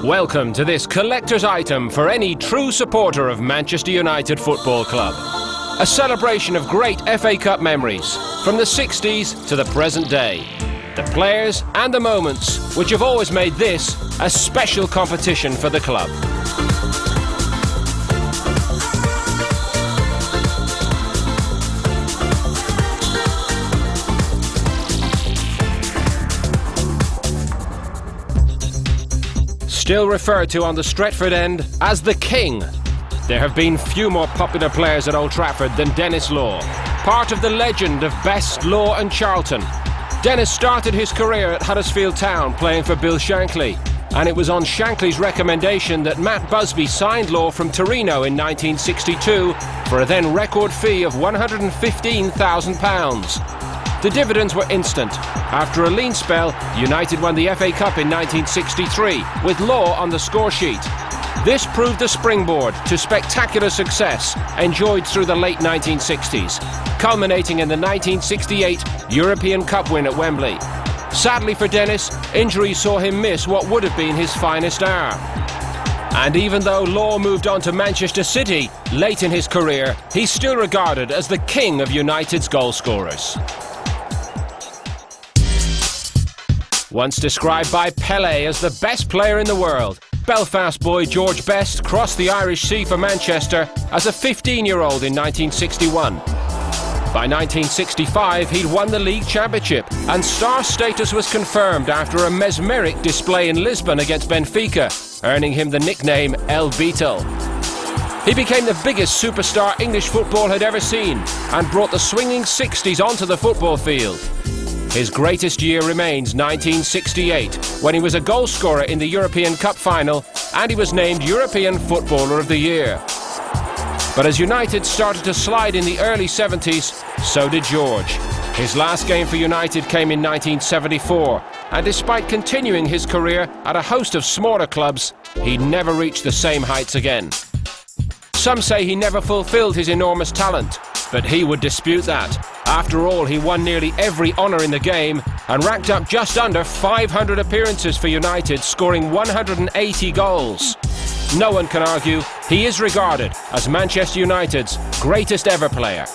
Welcome to this collector's item for any true supporter of Manchester United Football Club. A celebration of great FA Cup memories, from the 60s to the present day. The players and the moments which have always made this a special competition for the club. Still referred to on the Stretford end as the King. There have been few more popular players at Old Trafford than Denis Law, part of the legend of Best, Law and Charlton. Denis started his career at Huddersfield Town playing for Bill Shankly, and it was on Shankly's recommendation that Matt Busby signed Law from Torino in 1962 for a then record fee of £115,000. The dividends were instant. After a lean spell, United won the FA Cup in 1963, with Law on the score sheet. This proved the springboard to spectacular success enjoyed through the late 1960s, culminating in the 1968 European Cup win at Wembley. Sadly for Denis, injuries saw him miss what would have been his finest hour. And even though Law moved on to Manchester City late in his career, he's still regarded as the king of United's goal scorers. Once described by Pelé as the best player in the world, Belfast boy George Best crossed the Irish Sea for Manchester as a 15-year-old in 1961. By 1965, he'd won the league championship, and star status was confirmed after a mesmeric display in Lisbon against Benfica, earning him the nickname El Beetle. He became the biggest superstar English football had ever seen and brought the swinging 60s onto the football field. His greatest year remains 1968, when he was a goal scorer in the European Cup final and he was named European Footballer of the Year. But as United started to slide in the early 70s, so did George. His last game for United came in 1974, and despite continuing his career at a host of smaller clubs, he never reached the same heights again. Some say he never fulfilled his enormous talent, but he would dispute that. After all, he won nearly every honour in the game and racked up just under 500 appearances for United, scoring 180 goals. No one can argue he is regarded as Manchester United's greatest ever player.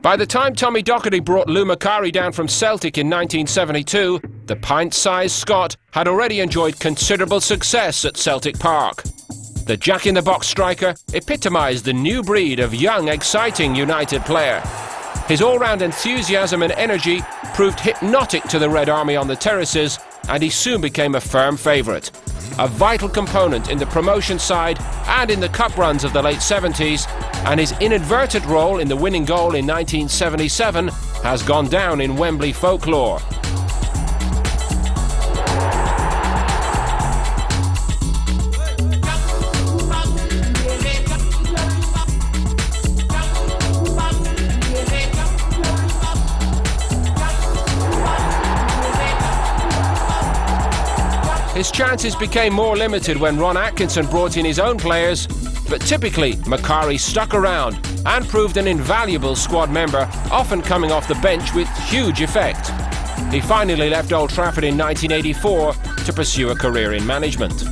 By the time Tommy Docherty brought Lou Macari down from Celtic in 1972, the pint-sized Scot had already enjoyed considerable success at Celtic Park. The jack-in-the-box striker epitomised the new breed of young, exciting United player. His all-round enthusiasm and energy proved hypnotic to the Red Army on the terraces, and he soon became a firm favourite. A vital component in the promotion side and in the cup runs of the late 70s, and his inadvertent role in the winning goal in 1977 has gone down in Wembley folklore. His chances became more limited when Ron Atkinson brought in his own players, but typically Macari stuck around and proved an invaluable squad member, often coming off the bench with huge effect. He finally left Old Trafford in 1984 to pursue a career in management.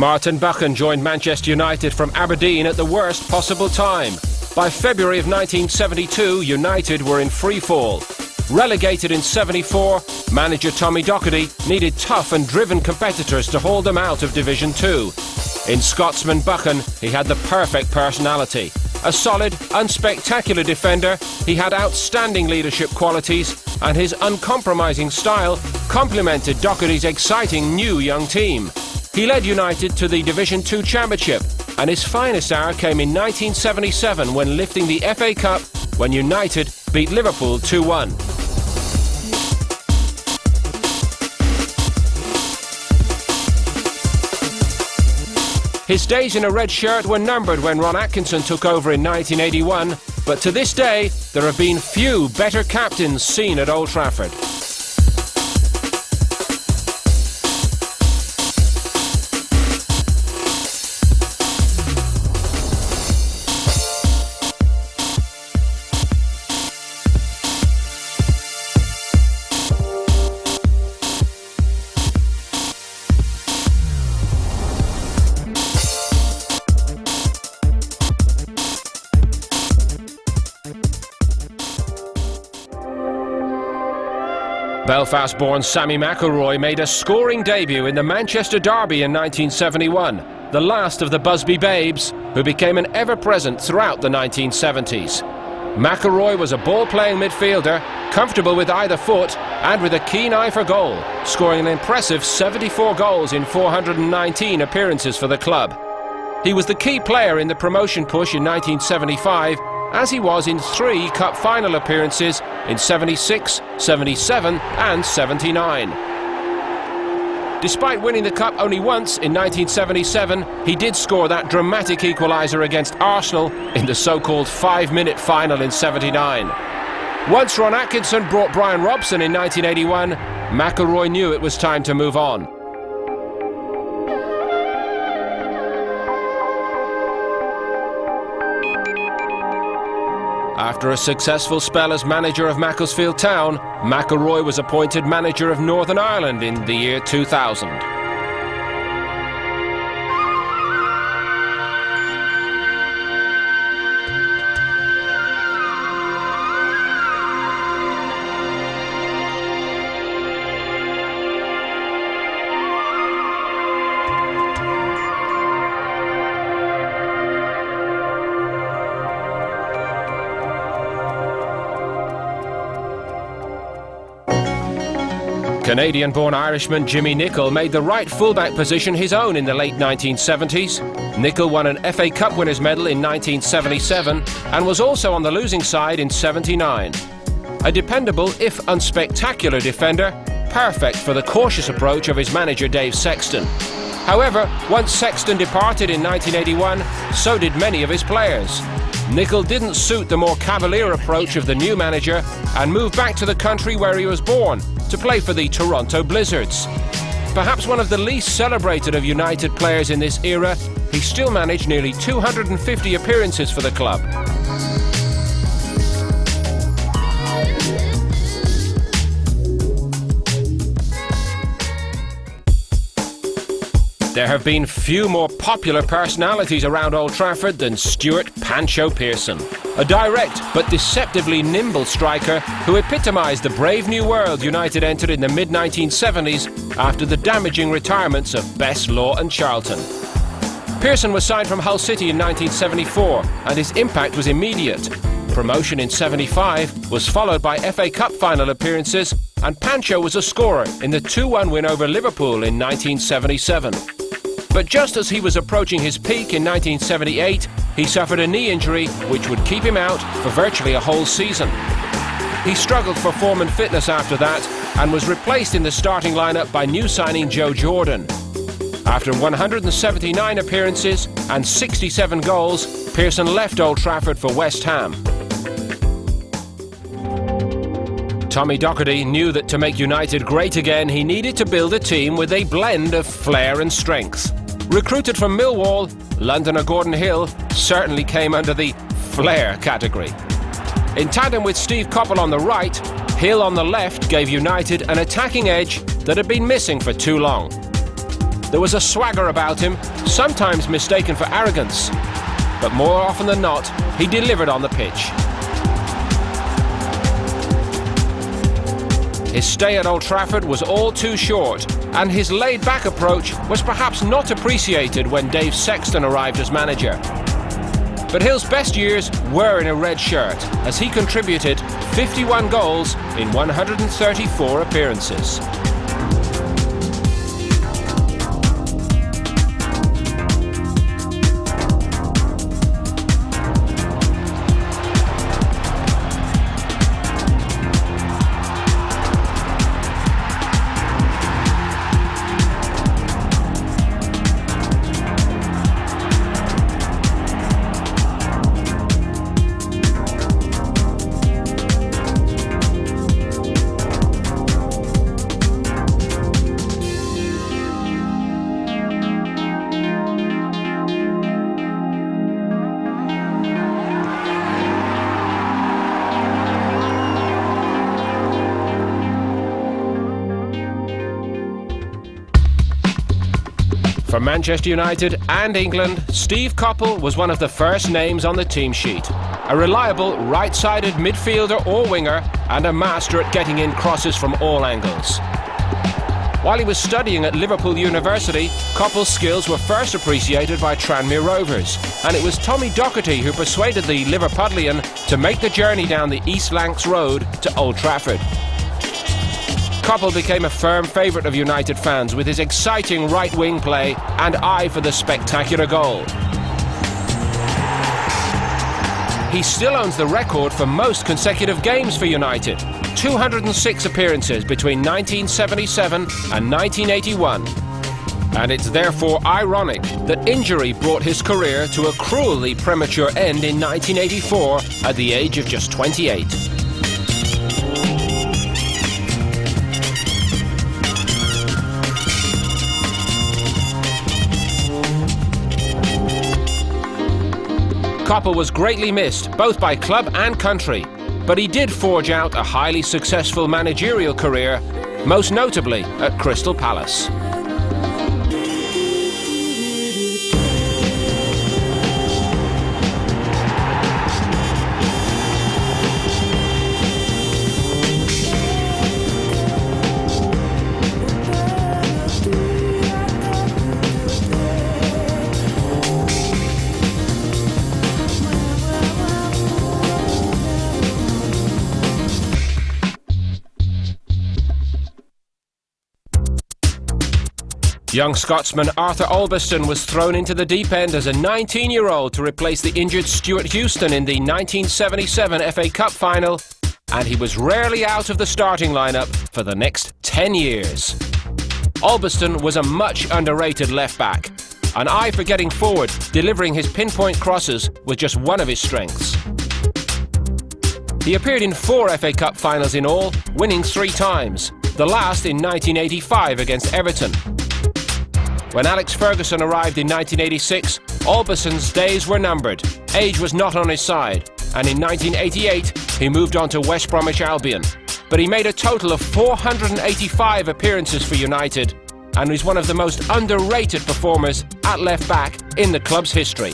Martin Beckham joined Manchester United from Aberdeen at the worst possible time. By February of 1972, United were in free fall. Relegated in 74, manager Tommy Docherty needed tough and driven competitors to hold them out of Division 2. In Scotsman Beckham, he had the perfect personality. A solid, unspectacular defender, he had outstanding leadership qualities, and his uncompromising style complemented Docherty's exciting new young team. He led United to the Division 2 Championship, and his finest hour came in 1977 when lifting the FA Cup when United beat Liverpool 2-1. His days in a red shirt were numbered when Ron Atkinson took over in 1981, but to this day there have been few better captains seen at Old Trafford. Belfast-born Sammy McIlroy made a scoring debut in the Manchester Derby in 1971, the last of the Busby Babes, who became an ever-present throughout the 1970s. McIlroy was a ball-playing midfielder, comfortable with either foot and with a keen eye for goal, scoring an impressive 74 goals in 419 appearances for the club. He was the key player in the promotion push in 1975, as he was in 3 cup final appearances in 76, 77 and 79. Despite winning the cup only once in 1977, he did score that dramatic equaliser against Arsenal in the so-called 5-minute final in 79. Once Ron Atkinson brought Bryan Robson in 1981, McIlroy knew it was time to move on. After a successful spell as manager of Macclesfield Town, McIlroy was appointed manager of Northern Ireland in the year 2000. Canadian-born Irishman Jimmy Nicholl made the right fullback position his own in the late 1970s. Nicholl won an FA Cup winners' medal in 1977 and was also on the losing side in 79. A dependable, if unspectacular defender, perfect for the cautious approach of his manager Dave Sexton. However, once Sexton departed in 1981, so did many of his players. Nicholl didn't suit the more cavalier approach of the new manager and moved back to the country where he was born, to play for the Toronto Blizzards. Perhaps one of the least celebrated of United players in this era, he still managed nearly 250 appearances for the club. There have been few more popular personalities around Old Trafford than Stuart Pancho Pearson, a direct but deceptively nimble striker who epitomised the brave new world United entered in the mid-1970s after the damaging retirements of Best, Law and Charlton. Pearson was signed from Hull City in 1974 and his impact was immediate. Promotion in 75 was followed by FA Cup final appearances, and Pancho was a scorer in the 2-1 win over Liverpool in 1977. But just as he was approaching his peak in 1978, he suffered a knee injury which would keep him out for virtually a whole season. He struggled for form and fitness after that and was replaced in the starting lineup by new signing Joe Jordan. After 179 appearances and 67 goals, Pearson left Old Trafford for West Ham. Tommy Docherty knew that to make United great again, he needed to build a team with a blend of flair and strength. Recruited from Millwall, Londoner Gordon Hill certainly came under the flair category. In tandem with Steve Coppell on the right, Hill on the left gave United an attacking edge that had been missing for too long. There was a swagger about him, sometimes mistaken for arrogance, but more often than not, he delivered on the pitch. His stay at Old Trafford was all too short, and his laid-back approach was perhaps not appreciated when Dave Sexton arrived as manager. But Hill's best years were in a red shirt, as he contributed 51 goals in 134 appearances. For Manchester United and England, Steve Coppell was one of the first names on the team sheet. A reliable right-sided midfielder or winger and a master at getting in crosses from all angles. While he was studying at Liverpool University, Coppell's skills were first appreciated by Tranmere Rovers, and it was Tommy Docherty who persuaded the Liverpudlian to make the journey down the East Lancs Road to Old Trafford. Coppell became a firm favourite of United fans with his exciting right-wing play and eye for the spectacular goal. He still owns the record for most consecutive games for United, 206 appearances between 1977 and 1981. And it's therefore ironic that injury brought his career to a cruelly premature end in 1984 at the age of just 28. Coppell was greatly missed, both by club and country, but he did forge out a highly successful managerial career, most notably at Crystal Palace. Young Scotsman Arthur Albiston was thrown into the deep end as a 19-year-old to replace the injured Stuart Houston in the 1977 FA Cup final, and he was rarely out of the starting lineup for the next 10 years. Albiston was a much underrated left-back. An eye for getting forward, delivering his pinpoint crosses was just one of his strengths. He appeared in 4 FA Cup finals in all, winning 3 times, the last in 1985 against Everton. When Alex Ferguson arrived in 1986, Albiston's days were numbered. Age was not on his side, and in 1988 he moved on to West Bromwich Albion. But he made a total of 485 appearances for United and was one of the most underrated performers at left-back in the club's history.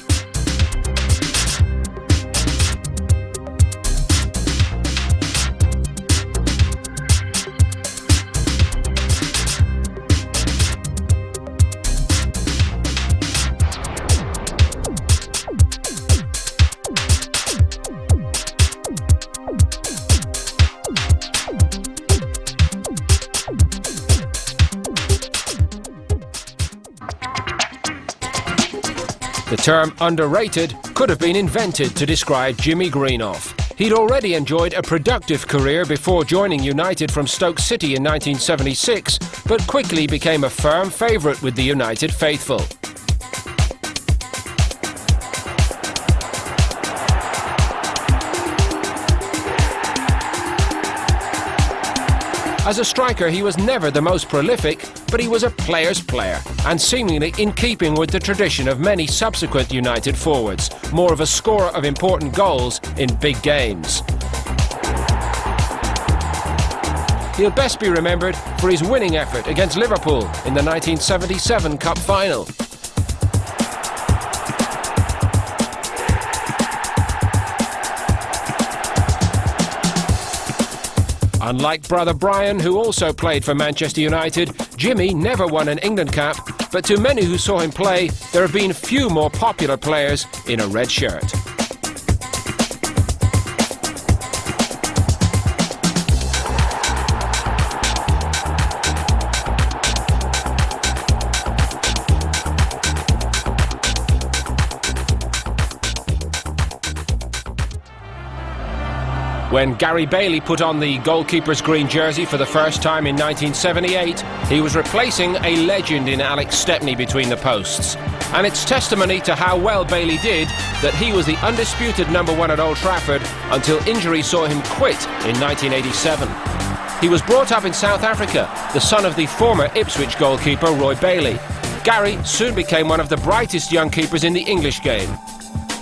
The term underrated could have been invented to describe Jimmy Greenoff. He'd already enjoyed a productive career before joining United from Stoke City in 1976, but quickly became a firm favourite with the United faithful. As a striker, he was never the most prolific, but he was a player's player, and seemingly in keeping with the tradition of many subsequent United forwards, more of a scorer of important goals in big games. He'll best be remembered for his winning effort against Liverpool in the 1977 Cup final. Unlike brother Bryan, who also played for Manchester United, Jimmy never won an England cap, but to many who saw him play, there have been few more popular players in a red shirt. When Gary Bailey put on the goalkeeper's green jersey for the first time in 1978, he was replacing a legend in Alex Stepney between the posts. And it's testimony to how well Bailey did that he was the undisputed #1 at Old Trafford until injury saw him quit in 1987. He was brought up in South Africa, the son of the former Ipswich goalkeeper Roy Bailey. Gary soon became one of the brightest young keepers in the English game.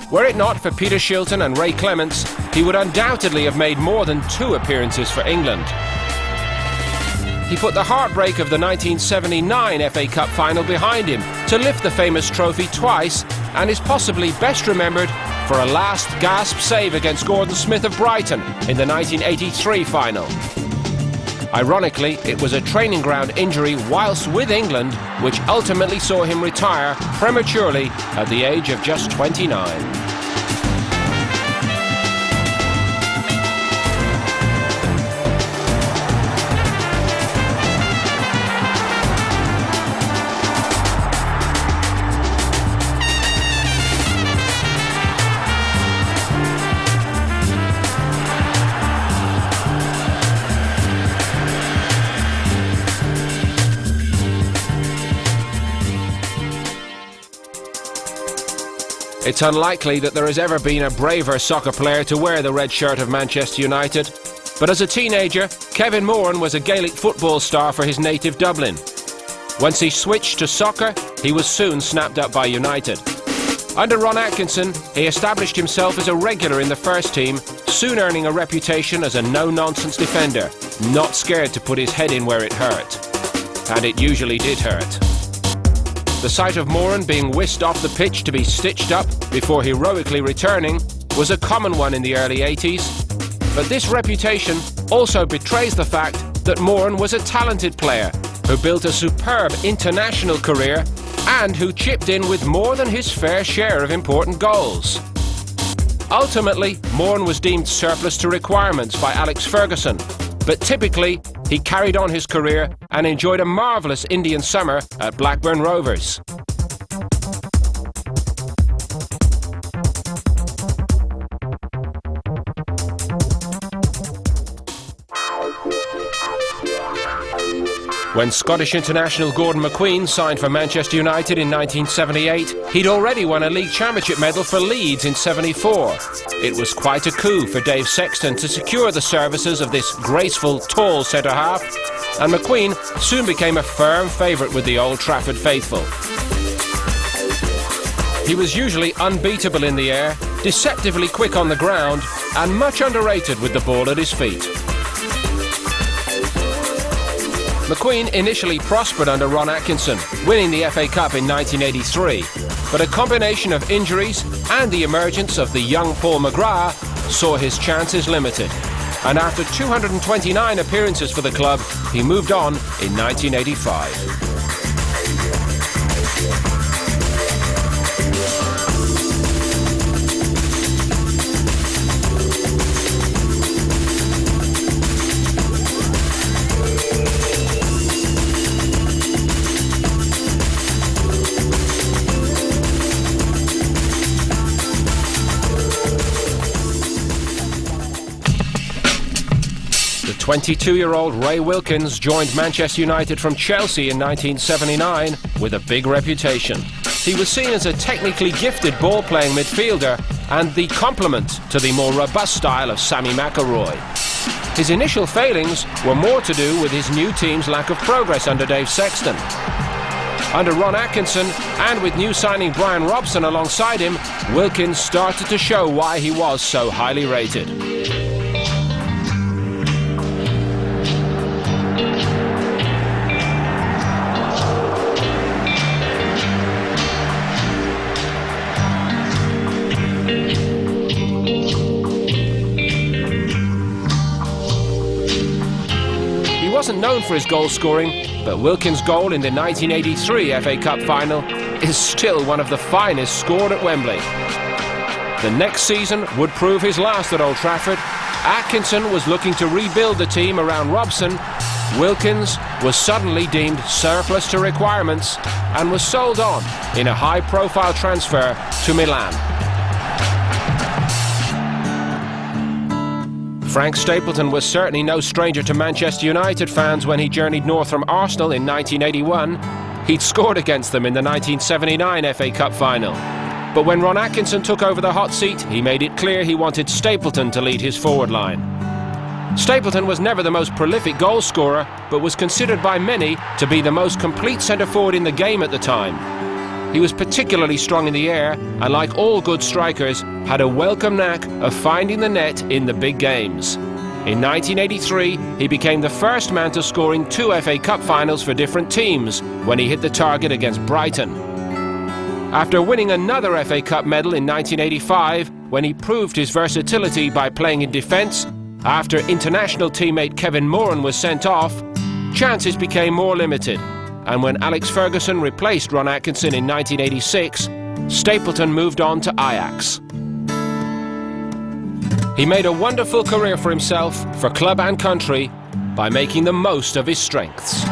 Were it not for Peter Shilton and Ray Clements, he would undoubtedly have made more than 2 appearances for England. he put the heartbreak of the 1979 FA Cup final behind him to lift the famous trophy twice, and is possibly best remembered for a last gasp save against Gordon Smith of Brighton in the 1983 final. Ironically, it was a training ground injury whilst with England which ultimately saw him retire prematurely at the age of just 29. It's unlikely that there has ever been a braver soccer player to wear the red shirt of Manchester United, but as a teenager, Kevin Moran was a Gaelic football star for his native Dublin. Once he switched to soccer, he was soon snapped up by United. Under Ron Atkinson, he established himself as a regular in the first team, soon earning a reputation as a no-nonsense defender, not scared to put his head in where it hurt. And it usually did hurt. The sight of Moran being whisked off the pitch to be stitched up before heroically returning was a common one in the early 80s. But this reputation also betrays the fact that Moran was a talented player who built a superb international career and who chipped in with more than his fair share of important goals. Ultimately, Moran was deemed surplus to requirements by Alex Ferguson, but typically he carried on his career and enjoyed a marvellous Indian summer at Blackburn Rovers. When Scottish international Gordon McQueen signed for Manchester United in 1978, he'd already won a League Championship medal for Leeds in '74. It was quite a coup for Dave Sexton to secure the services of this graceful, tall centre-half, and McQueen soon became a firm favourite with the Old Trafford faithful. He was usually unbeatable in the air, deceptively quick on the ground, and much underrated with the ball at his feet. McQueen initially prospered under Ron Atkinson, winning the FA Cup in 1983, but a combination of injuries and the emergence of the young Paul McGrath saw his chances limited. And after 229 appearances for the club, he moved on in 1985. The 22-year-old Ray Wilkins joined Manchester United from Chelsea in 1979 with a big reputation. He was seen as a technically gifted ball-playing midfielder and the complement to the more robust style of Sammy McIlroy. His initial failings were more to do with his new team's lack of progress under Dave Sexton. Under Ron Atkinson, and with new signing Bryan Robson alongside him, Wilkins started to show why he was so highly rated. He wasn't known for his goal scoring, but Wilkins' goal in the 1983 FA Cup final is still one of the finest scored at Wembley. The next season would prove his last at Old Trafford. Atkinson was looking to rebuild the team around Robson. Wilkins was suddenly deemed surplus to requirements and was sold on in a high-profile transfer to Milan. Frank Stapleton was certainly no stranger to Manchester United fans when he journeyed north from Arsenal in 1981. He'd scored against them in the 1979 FA Cup final. But when Ron Atkinson took over the hot seat, he made it clear he wanted Stapleton to lead his forward line. Stapleton was never the most prolific goal scorer, but was considered by many to be the most complete centre-forward in the game at the time. He was particularly strong in the air, and like all good strikers, had a welcome knack of finding the net in the big games. In 1983, he became the first man to score in 2 FA Cup finals for different teams when he hit the target against Brighton. After winning another FA Cup medal in 1985, when he proved his versatility by playing in defence, after international teammate Kevin Moran was sent off, chances became more limited, and when Alex Ferguson replaced Ron Atkinson in 1986, Stapleton moved on to Ajax. He made a wonderful career for himself, for club and country, by making the most of his strengths.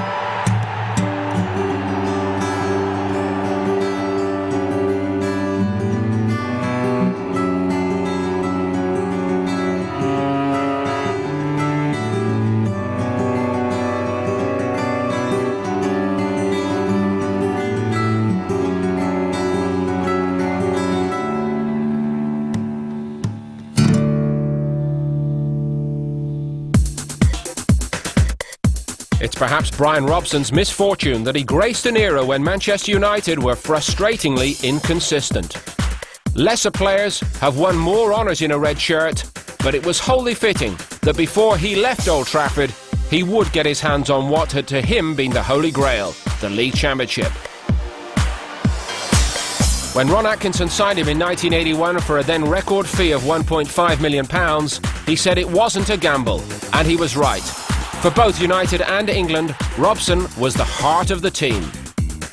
It's perhaps Bryan Robson's misfortune that he graced an era when Manchester United were frustratingly inconsistent. Lesser players have won more honours in a red shirt, but it was wholly fitting that before he left Old Trafford, he would get his hands on what had to him been the Holy Grail, the League Championship. When Ron Atkinson signed him in 1981 for a then record fee of £1.5 million, he said it wasn't a gamble, and he was right. For both United and England, Robson was the heart of the team.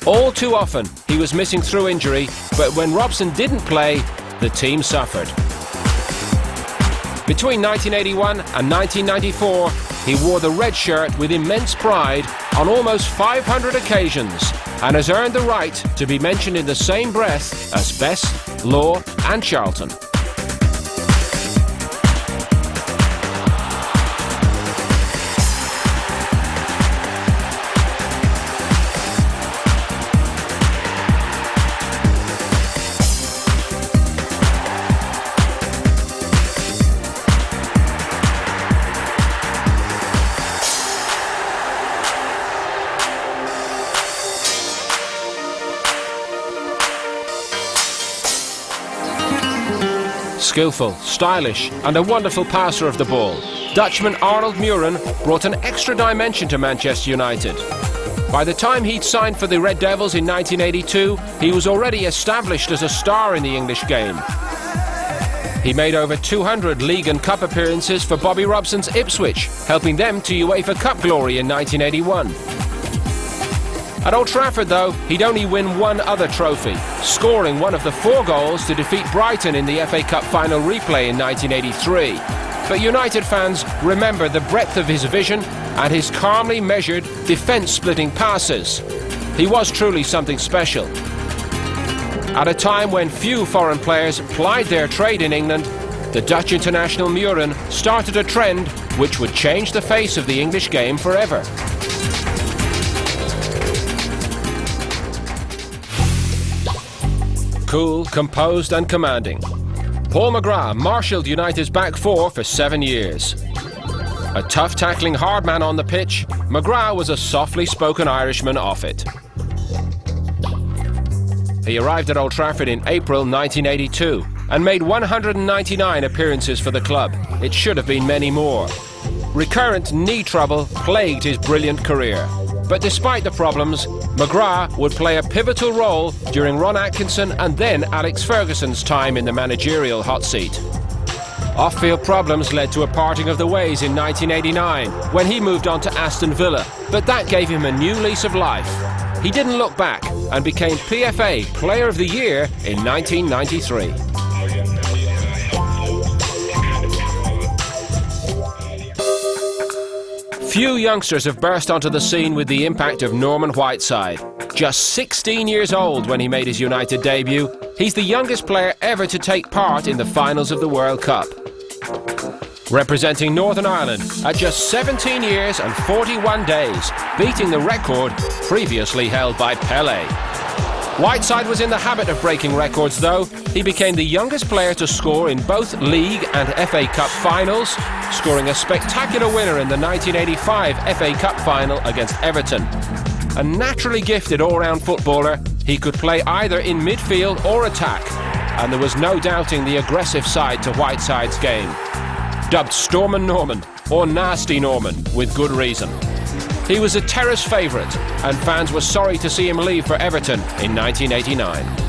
All too often, he was missing through injury, but when Robson didn't play, the team suffered. Between 1981 and 1994, he wore the red shirt with immense pride on almost 500 occasions and has earned the right to be mentioned in the same breath as Best, Law and Charlton. Skillful, stylish and a wonderful passer of the ball, Dutchman Arnold Muren brought an extra dimension to Manchester United. By the time he'd signed for the Red Devils in 1982, he was already established as a star in the English game. He made over 200 league and cup appearances for Bobby Robson's Ipswich, helping them to UEFA Cup glory in 1981. At Old Trafford, though, he'd only win one other trophy, scoring one of the 4 goals to defeat Brighton in the FA Cup final replay in 1983. But United fans remember the breadth of his vision and his calmly measured, defence-splitting passes. He was truly something special. At a time when few foreign players plied their trade in England, the Dutch international Muren started a trend which would change the face of the English game forever. Cool, composed and commanding, Paul McGrath marshalled United's back 4 for 7 years. A tough tackling hard man on the pitch, McGrath was a softly spoken Irishman off it. He arrived at Old Trafford in April 1982 and made 199 appearances for the club. It should have been many more. Recurrent knee trouble plagued his brilliant career. But despite the problems, McGrath would play a pivotal role during Ron Atkinson and then Alex Ferguson's time in the managerial hot seat. Off-field problems led to a parting of the ways in 1989 when he moved on to Aston Villa, but that gave him a new lease of life. He didn't look back and became PFA Player of the Year in 1993. Few youngsters have burst onto the scene with the impact of Norman Whiteside. Just 16 years old when he made his United debut, he's the youngest player ever to take part in the finals of the World Cup. Representing Northern Ireland at just 17 years and 41 days, beating the record previously held by Pelé. Whiteside was in the habit of breaking records though. He became the youngest player to score in both League and FA Cup finals, scoring a spectacular winner in the 1985 FA Cup final against Everton. A naturally gifted all-round footballer, he could play either in midfield or attack, and there was no doubting the aggressive side to Whiteside's game. Dubbed Stormin' Norman, or Nasty Norman, with good reason. He was a terrace favourite, and fans were sorry to see him leave for Everton in 1989.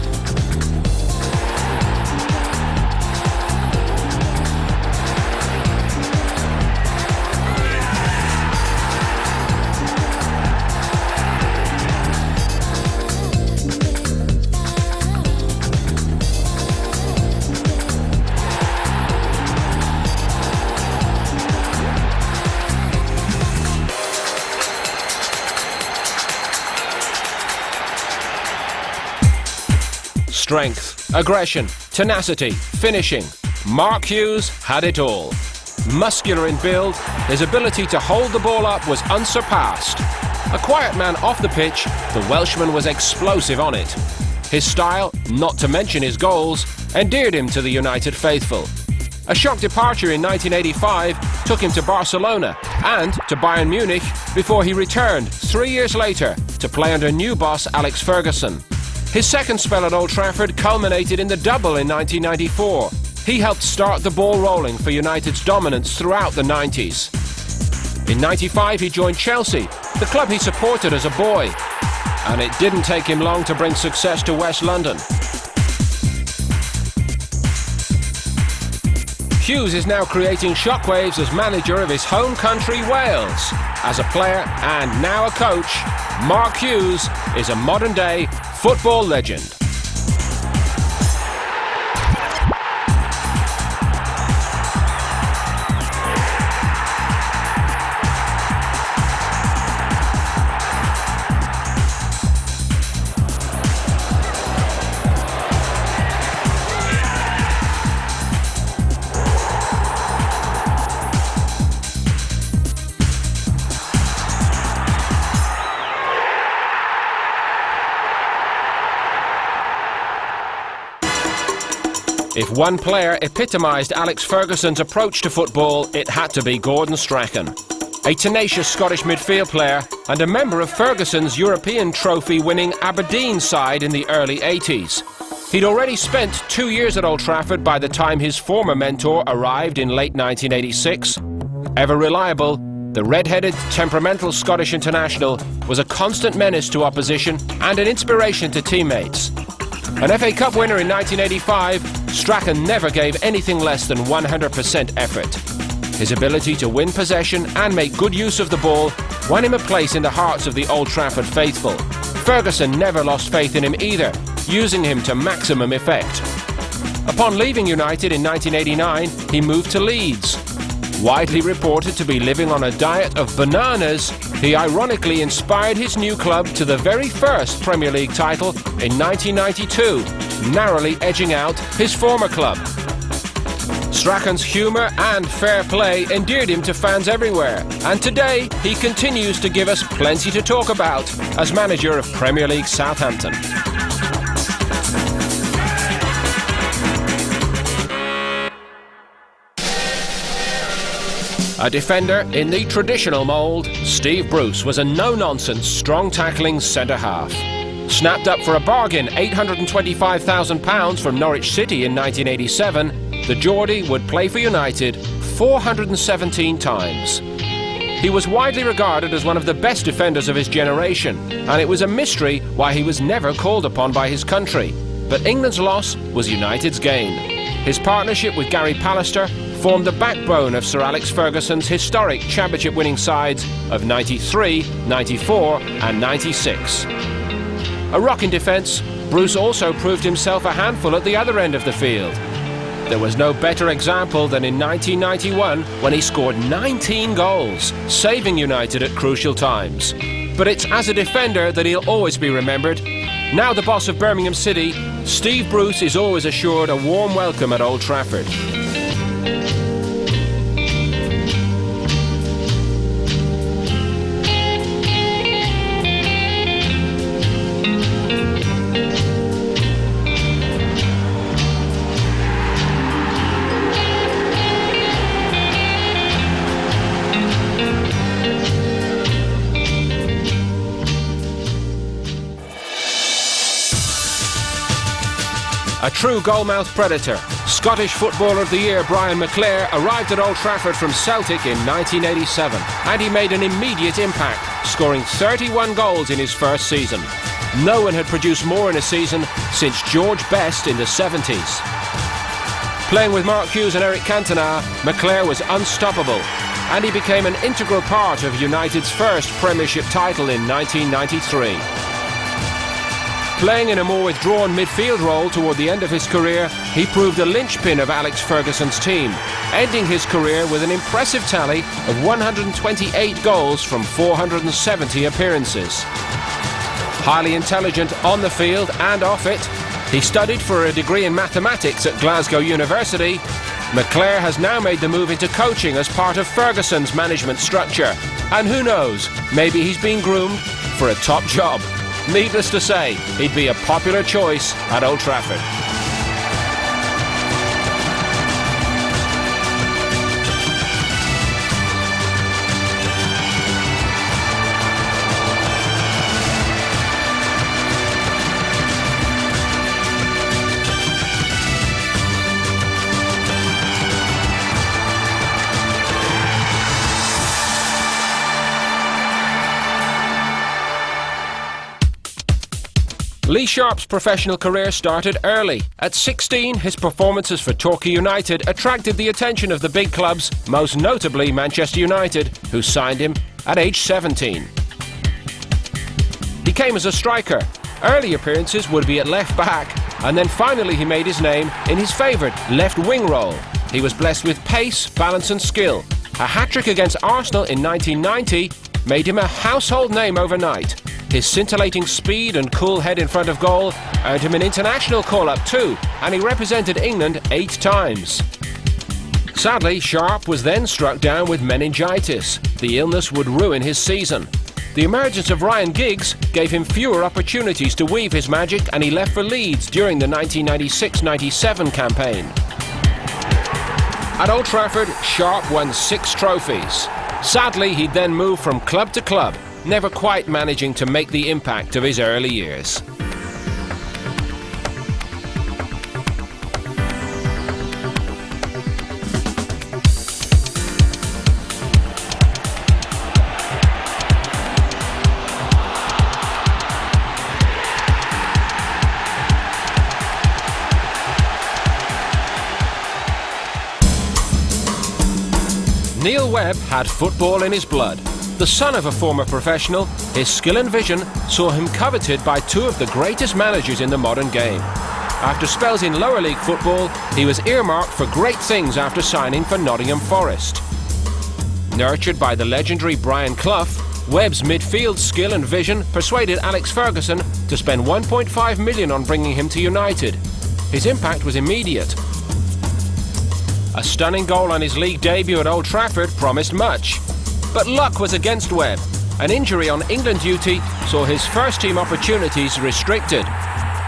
Strength, aggression, tenacity, finishing. Mark Hughes had it all. Muscular in build, his ability to hold the ball up was unsurpassed. A quiet man off the pitch, the Welshman was explosive on it. His style, not to mention his goals, endeared him to the United faithful. A shock departure in 1985 took him to Barcelona and to Bayern Munich before he returned 3 years later to play under new boss Alex Ferguson. His second spell at Old Trafford culminated in the double in 1994. He helped start the ball rolling for United's dominance throughout the 90s. In 95 he joined Chelsea, the club he supported as a boy. And it didn't take him long to bring success to West London. Hughes is now creating shockwaves as manager of his home country, Wales. As a player and now a coach, Mark Hughes is a modern-day football legend. If one player epitomised Alex Ferguson's approach to football, it had to be Gordon Strachan. A tenacious Scottish midfield player and a member of Ferguson's European trophy-winning Aberdeen side in the early 80s. He'd already spent 2 years at Old Trafford by the time his former mentor arrived in late 1986. Ever reliable, the red-headed, temperamental Scottish international was a constant menace to opposition and an inspiration to teammates. An FA Cup winner in 1985, Strachan never gave anything less than 100% effort. His ability to win possession and make good use of the ball won him a place in the hearts of the Old Trafford faithful. Ferguson never lost faith in him either, using him to maximum effect. Upon leaving United in 1989, he moved to Leeds. Widely reported to be living on a diet of bananas, he ironically inspired his new club to the very first Premier League title in 1992, narrowly edging out his former club. Strachan's humour and fair play endeared him to fans everywhere, and today he continues to give us plenty to talk about as manager of Premier League Southampton. A defender in the traditional mould, Steve Bruce was a no-nonsense, strong-tackling centre-half. Snapped up for a bargain £825,000 from Norwich City in 1987, the Geordie would play for United 417 times. He was widely regarded as one of the best defenders of his generation, and it was a mystery why he was never called upon by his country. But England's loss was United's gain. His partnership with Gary Pallister formed the backbone of Sir Alex Ferguson's historic championship-winning sides of 93, 94 and 96. A rock in defence, Bruce also proved himself a handful at the other end of the field. There was no better example than in 1991 when he scored 19 goals, saving United at crucial times. But it's as a defender that he'll always be remembered. Now the boss of Birmingham City, Steve Bruce is always assured a warm welcome at Old Trafford. A true goalmouth predator, Scottish Footballer of the Year Brian Macari arrived at Old Trafford from Celtic in 1987, and he made an immediate impact, scoring 31 goals in his first season. No one had produced more in a season since George Best in the 70s. Playing with Mark Hughes and Eric Cantona, Macari was unstoppable, and he became an integral part of United's first Premiership title in 1993. Playing in a more withdrawn midfield role toward the end of his career, he proved a linchpin of Alex Ferguson's team, ending his career with an impressive tally of 128 goals from 470 appearances. Highly intelligent on the field and off it, he studied for a degree in mathematics at Glasgow University. Macari has now made the move into coaching as part of Ferguson's management structure. And who knows, maybe he's been groomed for a top job. Needless to say, he'd be a popular choice at Old Trafford. Lee Sharp's professional career started early. At 16, his performances for Torquay United attracted the attention of the big clubs, most notably Manchester United, who signed him at age 17. He came as a striker. Early appearances would be at left back, and then finally he made his name in his favoured left wing role. He was blessed with pace, balance and skill. A hat-trick against Arsenal in 1990 made him a household name overnight. His scintillating speed and cool head in front of goal earned him an international call-up too, and he represented England 8 times. Sadly, Sharp was then struck down with meningitis. The illness would ruin his season. The emergence of Ryan Giggs gave him fewer opportunities to weave his magic, and he left for Leeds during the 1996-97 campaign. At Old Trafford, Sharp won 6 trophies. Sadly, he'd then moved from club to club, never quite managing to make the impact of his early years. Neil Webb had football in his blood. The son of a former professional, his skill and vision saw him coveted by 2 of the greatest managers in the modern game. After spells in lower league football, he was earmarked for great things after signing for Nottingham Forest. Nurtured by the legendary Brian Clough, Webb's midfield skill and vision persuaded Alex Ferguson to spend £1.5 million on bringing him to United. His impact was immediate. A stunning goal on his league debut at Old Trafford promised much. But luck was against Webb. An injury on England duty saw his first-team opportunities restricted.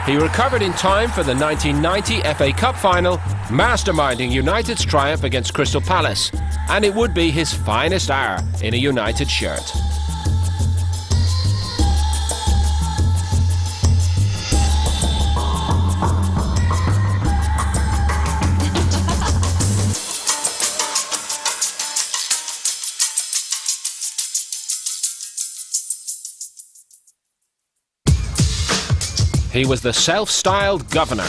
He recovered in time for the 1990 FA Cup final, masterminding United's triumph against Crystal Palace, and it would be his finest hour in a United shirt. He was the self-styled governor.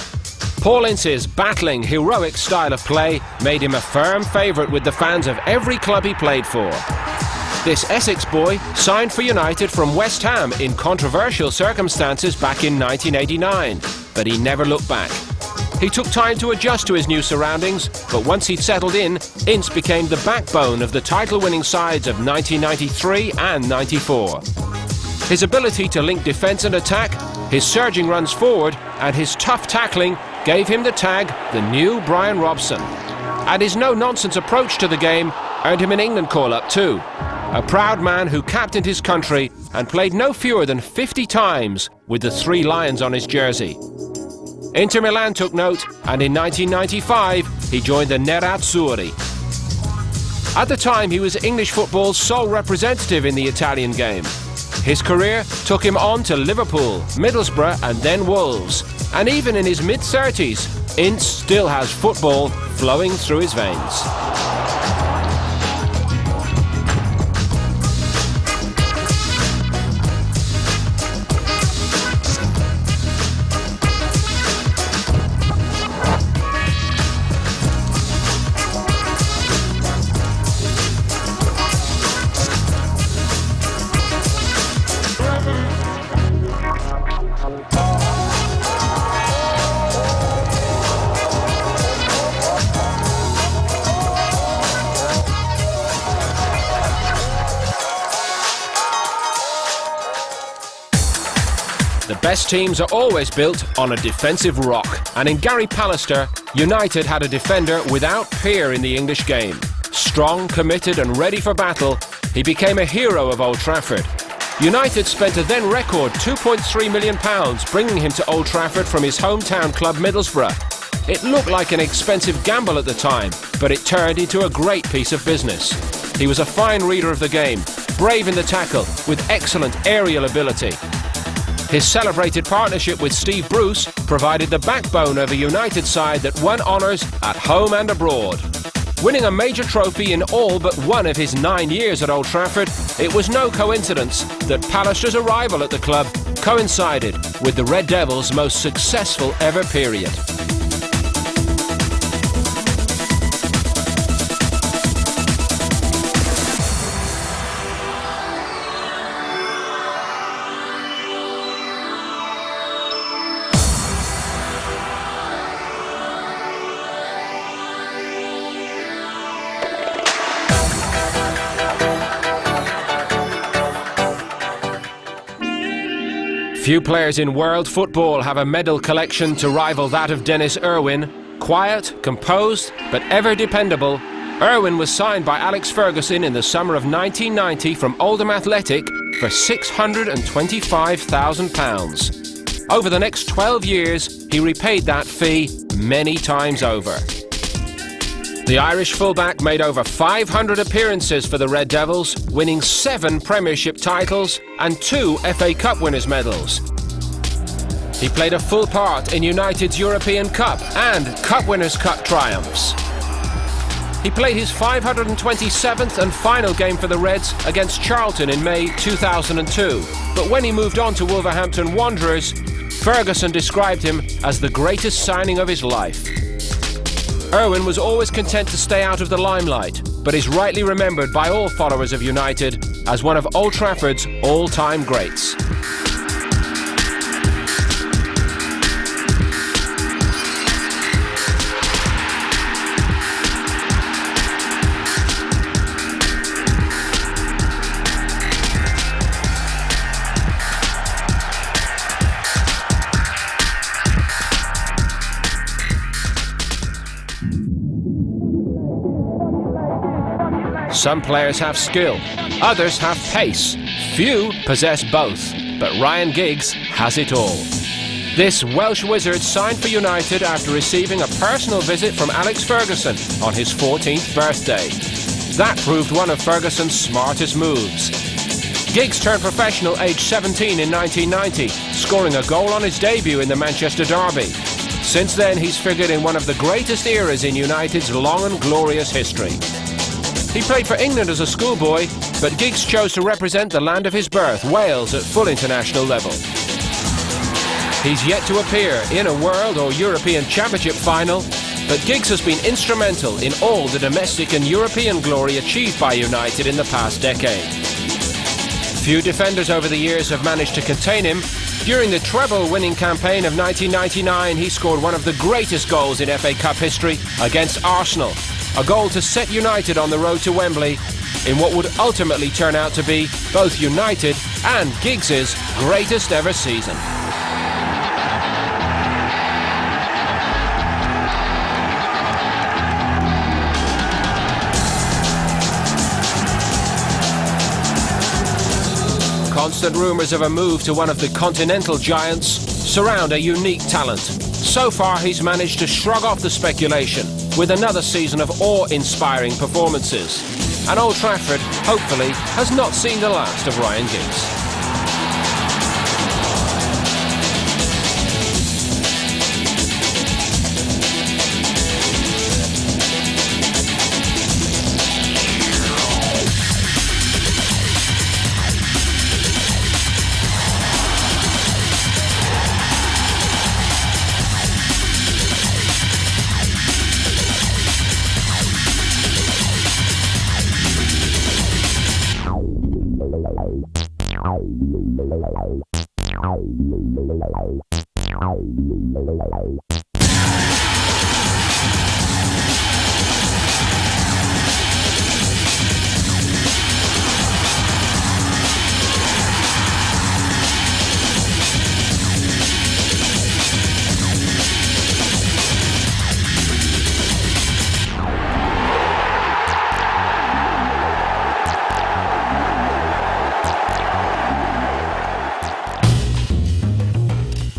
Paul Ince's battling, heroic style of play made him a firm favourite with the fans of every club he played for. This Essex boy signed for United from West Ham in controversial circumstances back in 1989, but he never looked back. He took time to adjust to his new surroundings, but once he'd settled in, Ince became the backbone of the title-winning sides of 1993 and 94. His ability to link defence and attack, his surging runs forward and his tough tackling gave him the tag the new Bryan Robson. And his no-nonsense approach to the game earned him an England call-up too. A proud man who captained his country and played no fewer than 50 times with the 3 lions on his jersey. Inter Milan took note, and in 1995 he joined the Nerazzurri. At the time he was English football's sole representative in the Italian game. His career took him on to Liverpool, Middlesbrough and then Wolves. And even in his mid-30s, Ince still has football flowing through his veins. The best teams are always built on a defensive rock, and in Gary Pallister, United had a defender without peer in the English game. Strong, committed and ready for battle, he became a hero of Old Trafford. United spent a then record £2.3 million bringing him to Old Trafford from his hometown club Middlesbrough. It looked like an expensive gamble at the time, but it turned into a great piece of business. He was a fine reader of the game, brave in the tackle, with excellent aerial ability. His celebrated partnership with Steve Bruce provided the backbone of a United side that won honours at home and abroad. Winning a major trophy in all but one of his 9 years at Old Trafford, it was no coincidence that Pallister's arrival at the club coincided with the Red Devils' most successful ever period. Few players in world football have a medal collection to rival that of Denis Irwin. Quiet, composed, but ever dependable, Irwin was signed by Alex Ferguson in the summer of 1990 from Oldham Athletic for £625,000. Over the next 12 years, he repaid that fee many times over. The Irish fullback made over 500 appearances for the Red Devils, winning 7 Premiership titles and 2 FA Cup winners' medals. He played a full part in United's European Cup and Cup Winners' Cup triumphs. He played his 527th and final game for the Reds against Charlton in May 2002, but when he moved on to Wolverhampton Wanderers, Ferguson described him as the greatest signing of his life. Irwin was always content to stay out of the limelight, but is rightly remembered by all followers of United as one of Old Trafford's all-time greats. Some players have skill, others have pace. Few possess both, but Ryan Giggs has it all. This Welsh wizard signed for United after receiving a personal visit from Alex Ferguson on his 14th birthday. That proved one of Ferguson's smartest moves. Giggs turned professional aged 17 in 1990, scoring a goal on his debut in the Manchester derby. Since then, he's figured in one of the greatest eras in United's long and glorious history. He played for England as a schoolboy, but Giggs chose to represent the land of his birth, Wales, at full international level. He's yet to appear in a World or European Championship final, but Giggs has been instrumental in all the domestic and European glory achieved by United in the past decade. Few defenders over the years have managed to contain him. During the treble-winning campaign of 1999, he scored one of the greatest goals in FA Cup history against Arsenal. A goal to set United on the road to Wembley in what would ultimately turn out to be both United and Giggs's greatest ever season. Constant rumours of a move to one of the continental giants surround a unique talent. So far, he's managed to shrug off the speculation with another season of awe-inspiring performances. And Old Trafford, hopefully, has not seen the last of Ryan Giggs.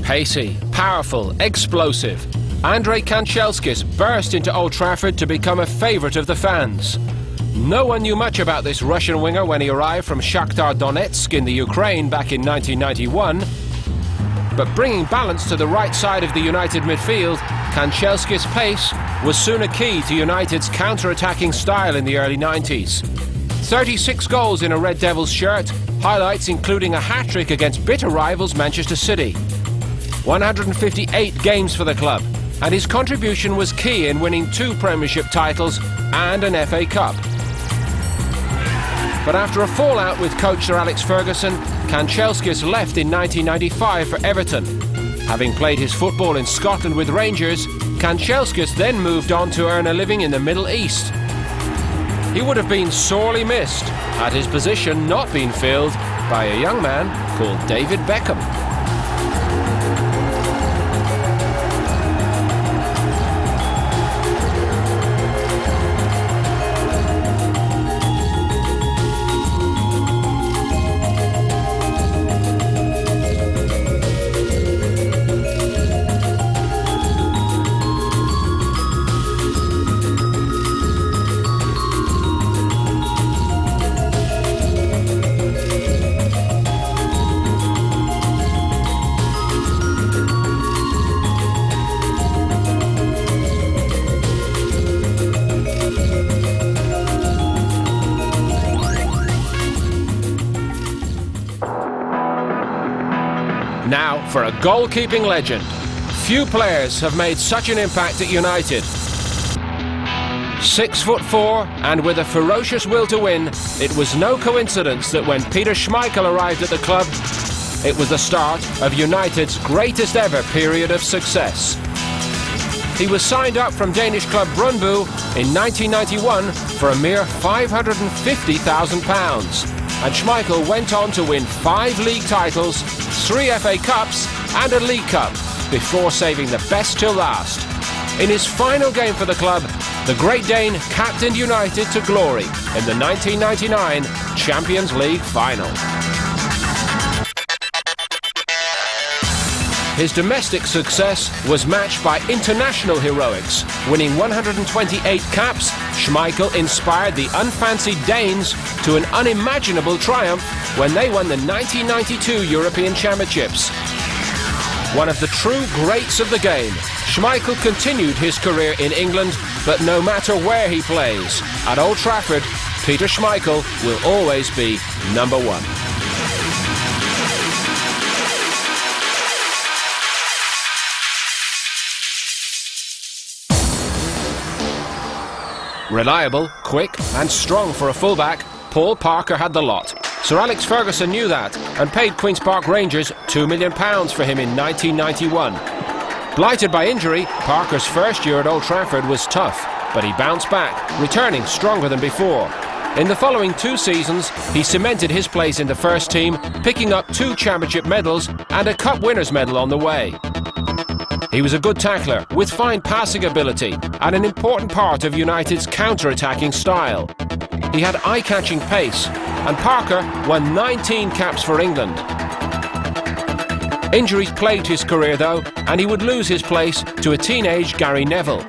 Pacey, powerful, explosive, Andrei Kanchelskis burst into Old Trafford to become a favourite of the fans. No one knew much about this Russian winger when he arrived from Shakhtar Donetsk in the Ukraine back in 1991. But bringing balance to the right side of the United midfield, Kanchelskis' pace was soon a key to United's counter-attacking style in the early 90s. 36 goals in a Red Devils shirt, highlights including a hat-trick against bitter rivals Manchester City. 158 games for the club, and his contribution was key in winning 2 Premiership titles and an FA Cup. But after a fallout with coach Sir Alex Ferguson, Kanchelskis left in 1995 for Everton. Having played his football in Scotland with Rangers, Kanchelskis then moved on to earn a living in the Middle East. He would have been sorely missed had his position not been filled by a young man called David Beckham. Now for a goalkeeping legend. Few players have made such an impact at United. 6'4" and with a ferocious will to win, it was no coincidence that when Peter Schmeichel arrived at the club, it was the start of United's greatest ever period of success. He was signed up from Danish club Brøndby in 1991 for a mere £550,000. And Schmeichel went on to win 5 league titles, 3 FA Cups and a League Cup, before saving the best till last. In his final game for the club, the Great Dane captained United to glory in the 1999 Champions League final. His domestic success was matched by international heroics. Winning 128 caps, Schmeichel inspired the unfancied Danes to an unimaginable triumph when they won the 1992 European Championships. One of the true greats of the game, Schmeichel continued his career in England, but no matter where he plays, at Old Trafford, Peter Schmeichel will always be number 1. Reliable, quick and strong for a fullback, Paul Parker had the lot. Sir Alex Ferguson knew that and paid Queen's Park Rangers £2 million for him in 1991. Blighted by injury, Parker's first year at Old Trafford was tough, but he bounced back, returning stronger than before. In the following 2 seasons, he cemented his place in the first team, picking up 2 championship medals and a Cup Winners' Medal on the way. He was a good tackler, with fine passing ability and an important part of United's counter-attacking style. He had eye-catching pace, and Parker won 19 caps for England. Injuries plagued his career though, and he would lose his place to a teenage Gary Neville.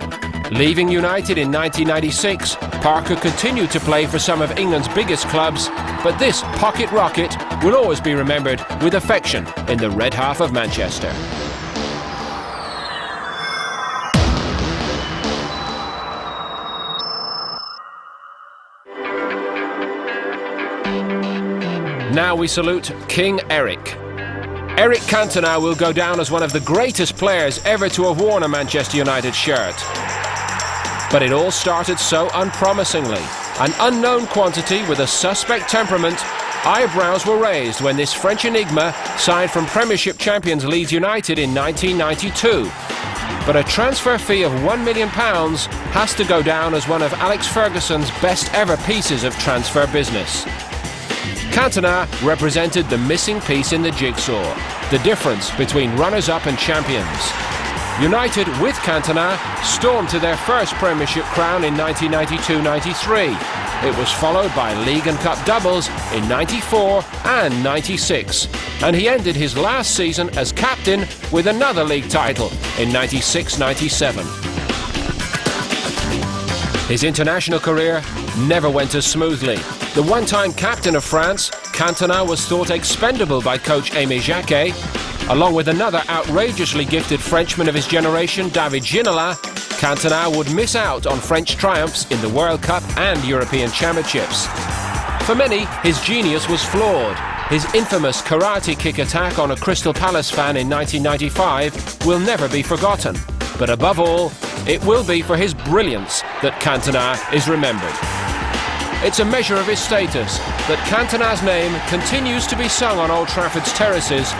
Leaving United in 1996, Parker continued to play for some of England's biggest clubs, but this pocket rocket will always be remembered with affection in the red half of Manchester. Now we salute King Eric. Eric Cantona will go down as one of the greatest players ever to have worn a Manchester United shirt. But it all started so unpromisingly. An unknown quantity with a suspect temperament, eyebrows were raised when this French enigma signed from Premiership champions Leeds United in 1992. But a transfer fee of £1 million has to go down as one of Alex Ferguson's best ever pieces of transfer business. Cantona represented the missing piece in the jigsaw, the difference between runners-up and champions. United, with Cantona, stormed to their first Premiership crown in 1992-93. It was followed by League and Cup doubles in 94 and 96. And he ended his last season as captain with another league title in 96-97. His international career never went as smoothly. The one-time captain of France, Cantona was thought expendable by coach Aimé Jacquet. Along with another outrageously gifted Frenchman of his generation, David Ginola, Cantona would miss out on French triumphs in the World Cup and European Championships. For many, his genius was flawed. His infamous karate kick attack on a Crystal Palace fan in 1995 will never be forgotten. But above all, it will be for his brilliance that Cantona is remembered. It's a measure of his status that Cantona's name continues to be sung on Old Trafford's terraces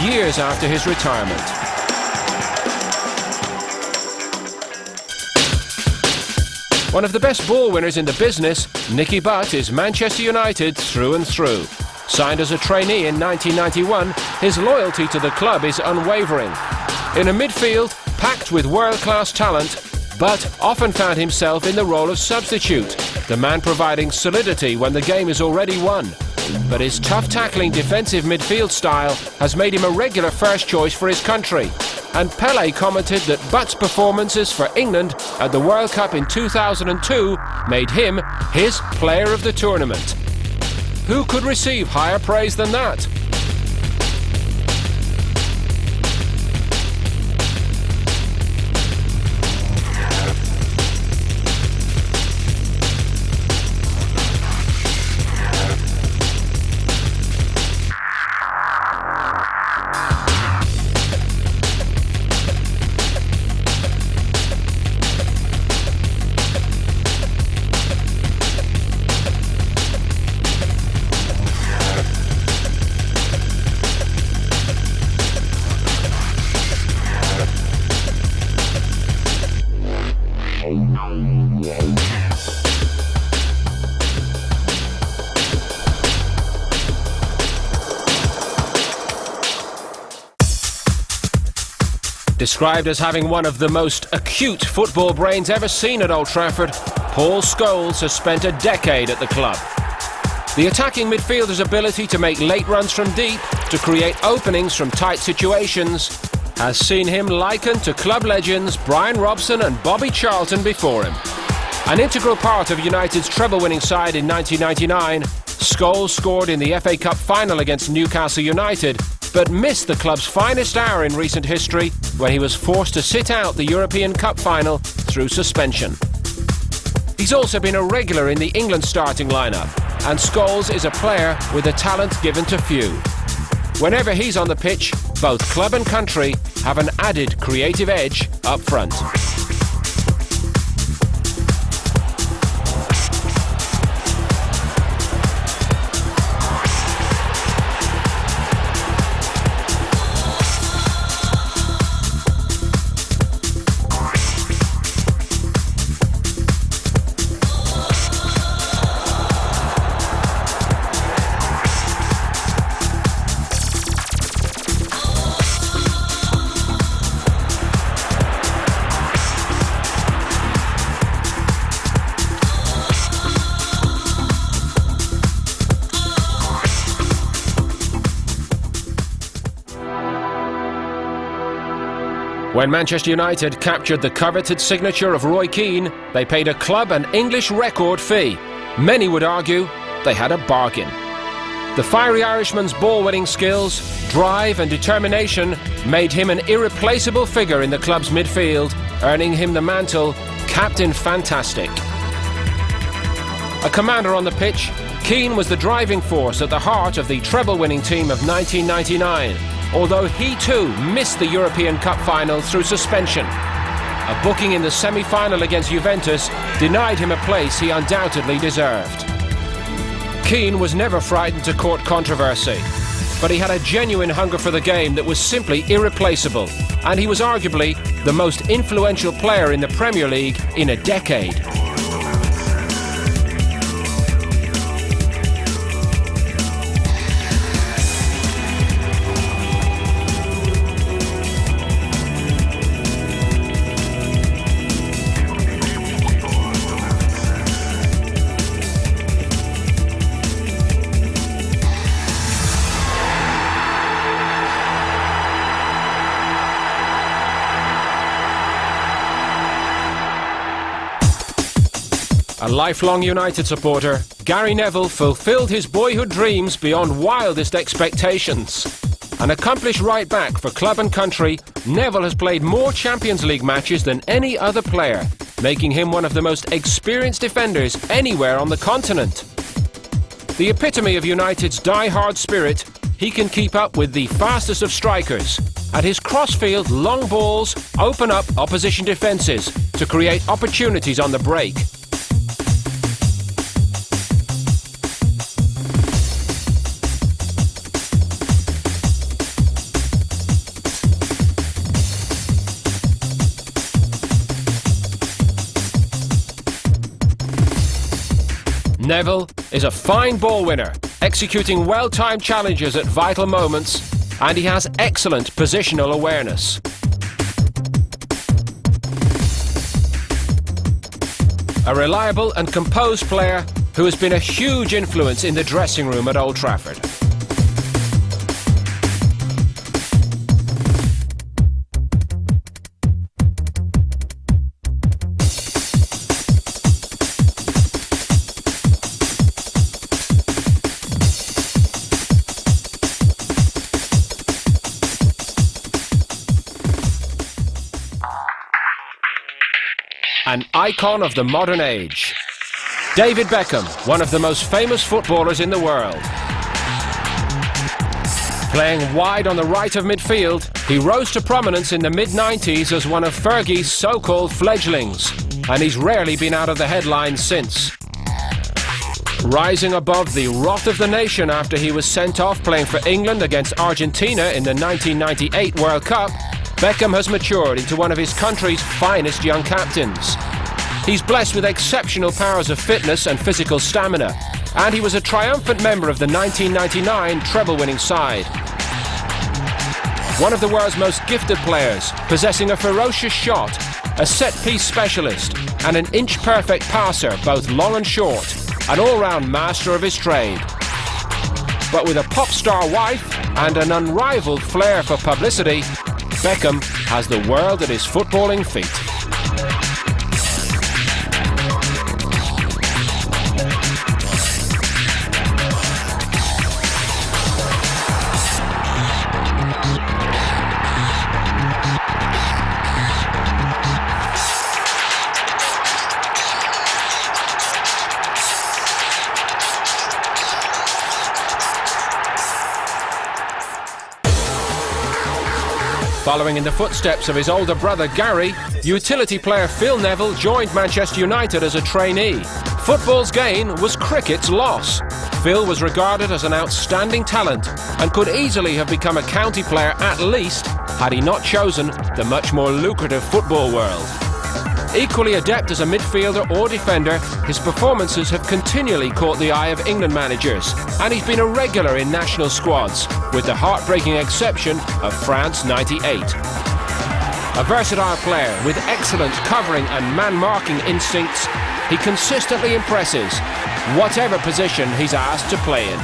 years after his retirement. One of the best ball winners in the business, Nicky Butt is Manchester United through and through. Signed as a trainee in 1991, his loyalty to the club is unwavering. In a midfield packed with world-class talent, Butt often found himself in the role of substitute, the man providing solidity when the game is already won. But his tough tackling defensive midfield style has made him a regular first choice for his country. And Pelé commented that Butt's performances for England at the World Cup in 2002 made him his player of the tournament. Who could receive higher praise than that? Described as having one of the most acute football brains ever seen at Old Trafford, Paul Scholes has spent a decade at the club. The attacking midfielder's ability to make late runs from deep, to create openings from tight situations, has seen him likened to club legends Bryan, Robson and Bobby Charlton before him. An integral part of United's treble-winning side in 1999, Scholes scored in the FA Cup final against Newcastle United, but missed the club's finest hour in recent history when he was forced to sit out the European Cup final through suspension. He's also been a regular in the England starting lineup, and Scholes is a player with a talent given to few. Whenever he's on the pitch, both club and country have an added creative edge up front. When Manchester United captured the coveted signature of Roy Keane, they paid a club and English record fee. Many would argue they had a bargain. The fiery Irishman's ball-winning skills, drive and determination made him an irreplaceable figure in the club's midfield, earning him the mantle Captain Fantastic. A commander on the pitch, Keane was the driving force at the heart of the treble-winning team of 1999. Although he too missed the European Cup final through suspension. A booking in the semi-final against Juventus denied him a place he undoubtedly deserved. Keane was never frightened to court controversy, but he had a genuine hunger for the game that was simply irreplaceable, and he was arguably the most influential player in the Premier League in a decade. A lifelong United supporter, Gary Neville fulfilled his boyhood dreams beyond wildest expectations. An accomplished right-back for club and country, Neville has played more Champions League matches than any other player, making him one of the most experienced defenders anywhere on the continent. The epitome of United's die-hard spirit, he can keep up with the fastest of strikers, and his cross-field long balls open up opposition defences to create opportunities on the break. Neville is a fine ball winner, executing well-timed challenges at vital moments, and he has excellent positional awareness. A reliable and composed player who has been a huge influence in the dressing room at Old Trafford. An icon of the modern age. David Beckham, one of the most famous footballers in the world. Playing wide on the right of midfield, he rose to prominence in the mid-90s as one of Fergie's so-called fledglings, and he's rarely been out of the headlines since. Rising above the wrath of the nation after he was sent off playing for England against Argentina in the 1998 World Cup, Beckham has matured into one of his country's finest young captains. He's blessed with exceptional powers of fitness and physical stamina, and he was a triumphant member of the 1999 treble-winning side. One of the world's most gifted players, possessing a ferocious shot, a set-piece specialist, and an inch-perfect passer, both long and short, an all-round master of his trade. But with a pop-star wife and an unrivaled flair for publicity, Beckham has the world at his footballing feet. Following in the footsteps of his older brother Gary, utility player Phil Neville joined Manchester United as a trainee. Football's gain was cricket's loss. Phil was regarded as an outstanding talent and could easily have become a county player at least had he not chosen the much more lucrative football world. Equally adept as a midfielder or defender, his performances have continually caught the eye of England managers, and he's been a regular in national squads, with the heartbreaking exception of France '98. A versatile player with excellent covering and man-marking instincts, he consistently impresses, whatever position he's asked to play in.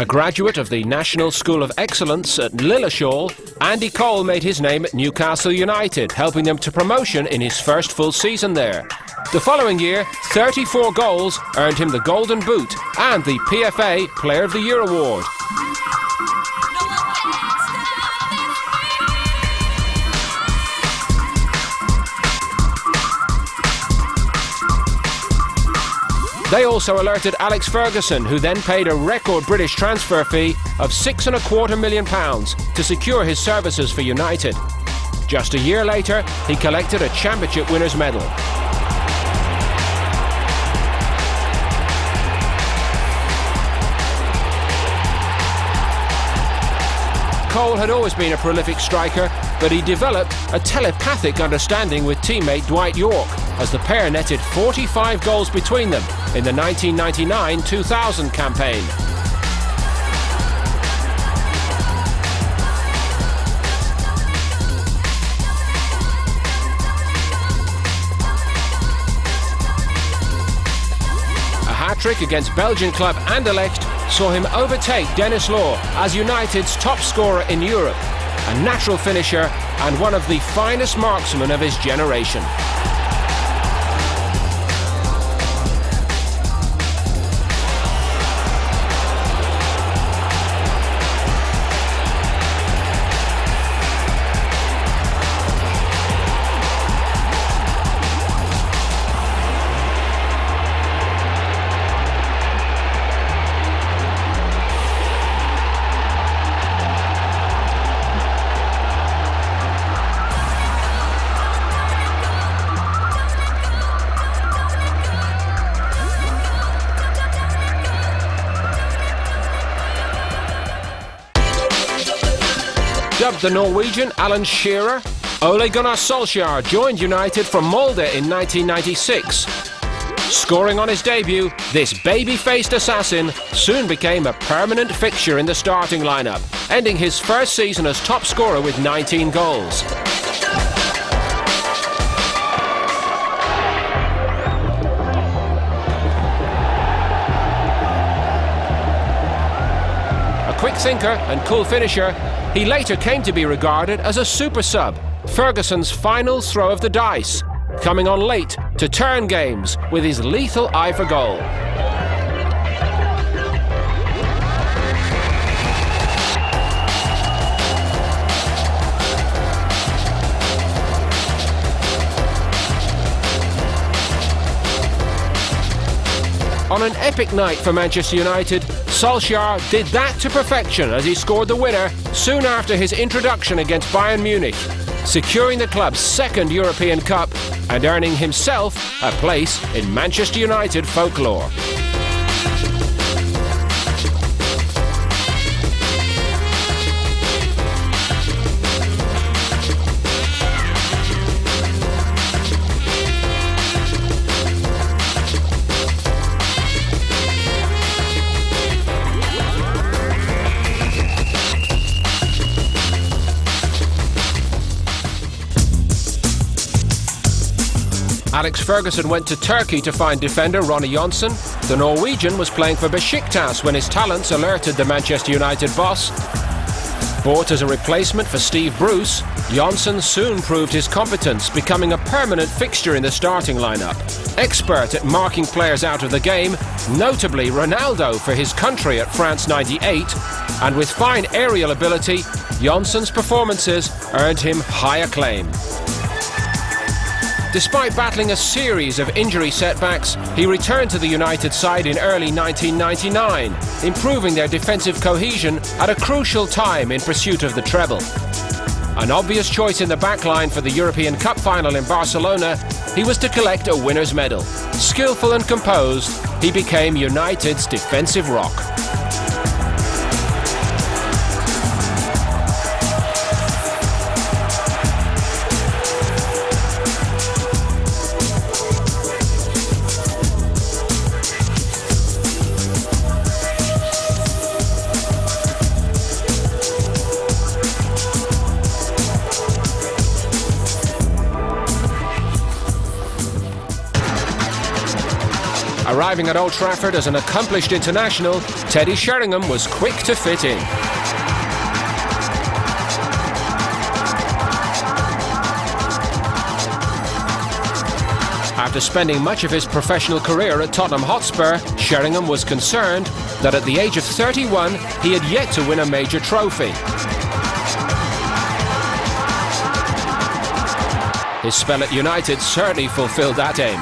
A graduate of the National School of Excellence at Lilleshall, Andy Cole made his name at Newcastle United, helping them to promotion in his first full season there. The following year, 34 goals earned him the Golden Boot and the PFA Player of the Year award. They also alerted Alex Ferguson, who then paid a record British transfer fee of £6.25 million to secure his services for United. Just a year later, he collected a championship winner's medal. Cole had always been a prolific striker, but he developed a telepathic understanding with teammate Dwight York, as the pair netted 45 goals between them in the 1999-2000 campaign. A hat-trick against Belgian club Anderlecht saw him overtake Denis as United's top scorer in Europe, a natural finisher and one of the finest marksmen of his generation. Dubbed the Norwegian Alan Shearer, Ole Gunnar Solskjaer joined United from Molde in 1996. Scoring on his debut, this baby-faced assassin soon became a permanent fixture in the starting lineup, ending his first season as top scorer with 19 goals. A quick thinker and cool finisher, he later came to be regarded as a super sub, Ferguson's final throw of the dice, coming on late to turn games with his lethal eye for goal. On an epic night for Manchester United, Solskjaer did that to perfection as he scored the winner soon after his introduction against Bayern Munich, securing the club's second European Cup and earning himself a place in Manchester United folklore. Alex Ferguson went to Turkey to find defender Ronny Johnsen. The Norwegian was playing for Besiktas when his talents alerted the Manchester United boss. Bought as a replacement for Steve Bruce, Johnsen soon proved his competence, becoming a permanent fixture in the starting lineup. Expert at marking players out of the game, notably Ronaldo for his country at France '98, and with fine aerial ability, Johnsen's performances earned him high acclaim. Despite battling a series of injury setbacks, he returned to the United side in early 1999, improving their defensive cohesion at a crucial time in pursuit of the treble. An obvious choice in the backline for the European Cup final in Barcelona, he was to collect a winner's medal. Skillful and composed, he became United's defensive rock. Arriving at Old Trafford as an accomplished international, Teddy Sheringham was quick to fit in. After spending much of his professional career at Tottenham Hotspur, Sheringham was concerned that at the age of 31, he had yet to win a major trophy. His spell at United certainly fulfilled that aim.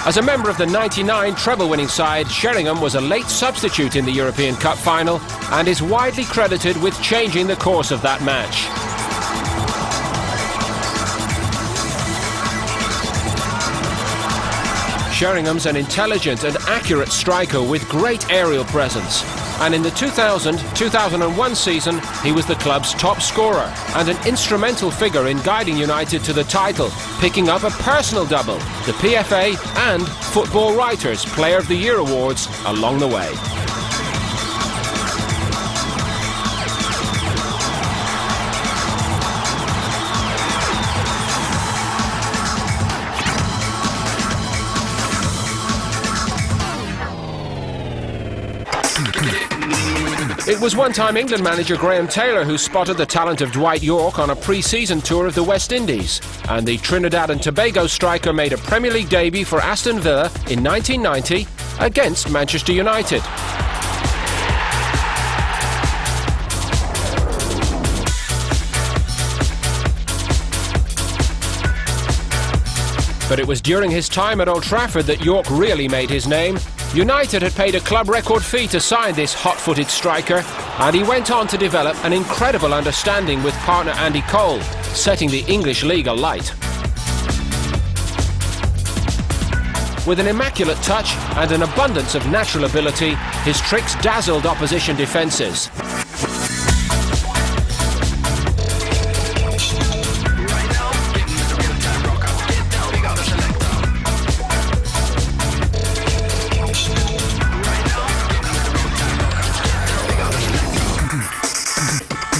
As a member of the '99 treble-winning side, Sheringham was a late substitute in the European Cup final and is widely credited with changing the course of that match. Sheringham's an intelligent and accurate striker with great aerial presence, and in the 2000-2001 season he was the club's top scorer and an instrumental figure in guiding United to the title, picking up a personal double, the PFA and Football Writers Player of the Year awards along the way. It was one-time England manager Graham Taylor who spotted the talent of Dwight Yorke on a pre-season tour of the West Indies, and the Trinidad and Tobago striker made a Premier League debut for Aston Villa in 1990 against Manchester United. But it was during his time at Old Trafford that Yorke really made his name. United had paid a club record fee to sign this hot-footed striker, and he went on to develop an incredible understanding with partner Andy Cole, setting the English league alight. With an immaculate touch and an abundance of natural ability, his tricks dazzled opposition defences.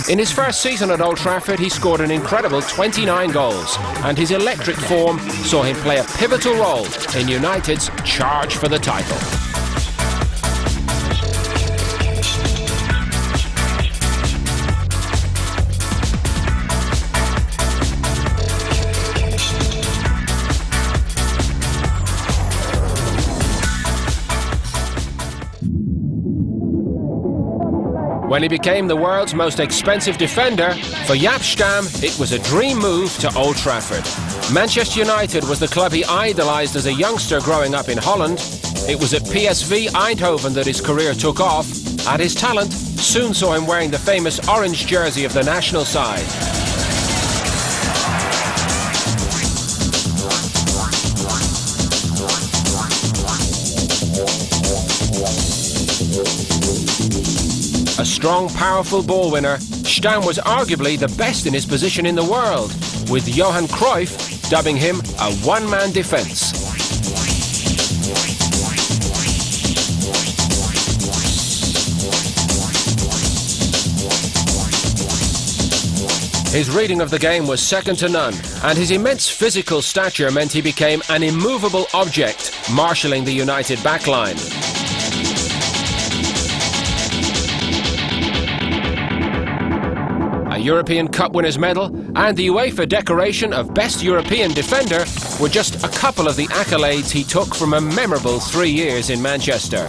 In his first season at Old Trafford, he scored an incredible 29 goals, and his electric form saw him play a pivotal role in United's charge for the title. When he became the world's most expensive defender, for Jaap Stam, it was a dream move to Old Trafford. Manchester United was the club he idolised as a youngster growing up in Holland. It was at PSV Eindhoven that his career took off, and his talent soon saw him wearing the famous orange jersey of the national side. A strong, powerful ball winner, Stam was arguably the best in his position in the world, with Johan Cruyff dubbing him a one-man defence. His reading of the game was second to none, and his immense physical stature meant he became an immovable object, marshalling the United backline. A European Cup winners' medal and the UEFA decoration of Best European Defender were just a couple of the accolades he took from a memorable 3 years in Manchester.